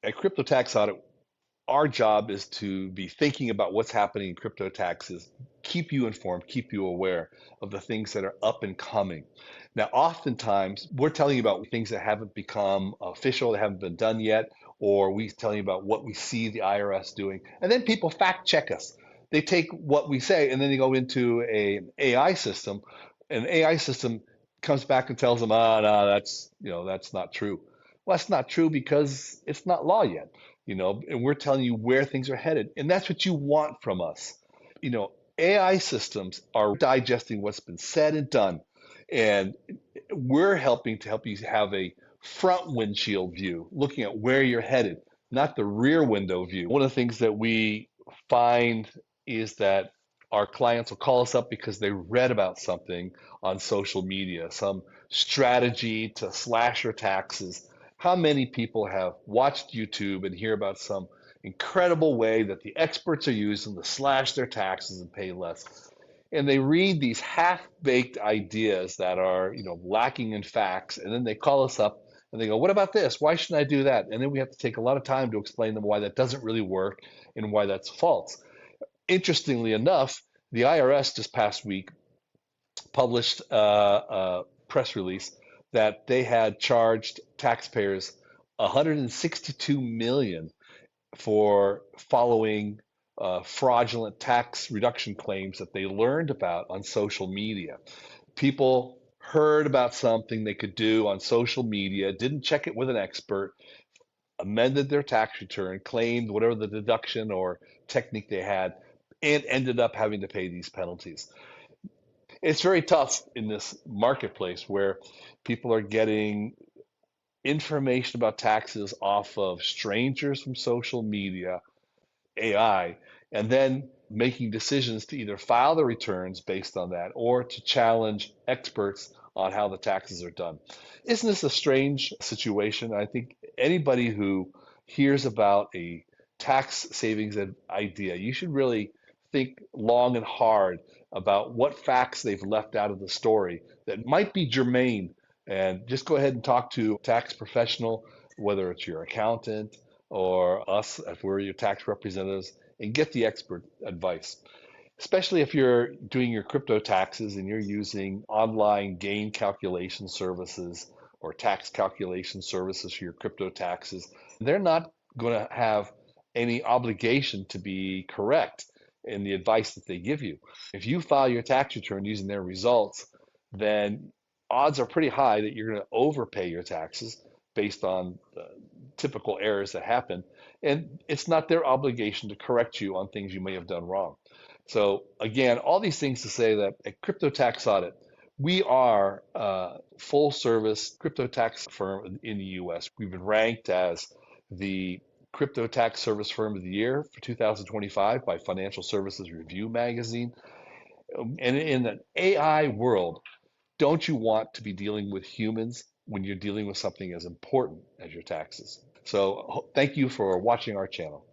At CryptoTaxAudit, our job is to be thinking about what's happening in crypto taxes, keep you informed, keep you aware of the things that are up and coming. Now, oftentimes, we're telling you about things that haven't become official, that haven't been done yet, or we telling you about what we see the IRS doing. And then people fact check us. They take what we say and then they go into an AI system, and the AI system comes back and tells them, no, that's not true. Well, that's not true because it's not law yet, and we're telling you where things are headed. And that's what you want from us. You know, AI systems are digesting what's been said and done. And we're helping to help you have a front windshield view, looking at where you're headed, not the rear window view. One of the things that we find is that our clients will call us up because they read about something on social media, some strategy to slash your taxes. How many people have watched YouTube and hear about some incredible way that the experts are using to slash their taxes and pay less? And they read these half-baked ideas that are, lacking in facts, and then they call us up and they go, "What about this? Why shouldn't I do that?" And then we have to take a lot of time to explain to them why that doesn't really work and why that's false. Interestingly enough, the IRS just past week published a press release that they had charged taxpayers 162 million for following fraudulent tax reduction claims that they learned about on social media. People heard about something they could do on social media, didn't check it with an expert, amended their tax return, claimed whatever the deduction or technique they had, and ended up having to pay these penalties. It's very tough in this marketplace where people are getting information about taxes off of strangers from social media, AI, and then making decisions to either file the returns based on that or to challenge experts on how the taxes are done. Isn't this a strange situation? I think anybody who hears about a tax savings idea, you should really think long and hard about what facts they've left out of the story that might be germane. And just go ahead and talk to a tax professional, whether it's your accountant or us if we're your tax representatives, and get the expert advice. Especially if you're doing your crypto taxes and you're using online gain calculation services or tax calculation services for your crypto taxes, they're not going to have any obligation to be correct in the advice that they give you. If you file your tax return using their results, then odds are pretty high that you're going to overpay your taxes based on the typical errors that happen. And it's not their obligation to correct you on things you may have done wrong. So again, all these things to say that at CryptoTaxAudit, we are a full service crypto tax firm in the US. We've been ranked as the Crypto Tax Service Firm of the Year for 2025 by Financial Services Review magazine. And in an AI world, don't you want to be dealing with humans when you're dealing with something as important as your taxes? So thank you for watching our channel.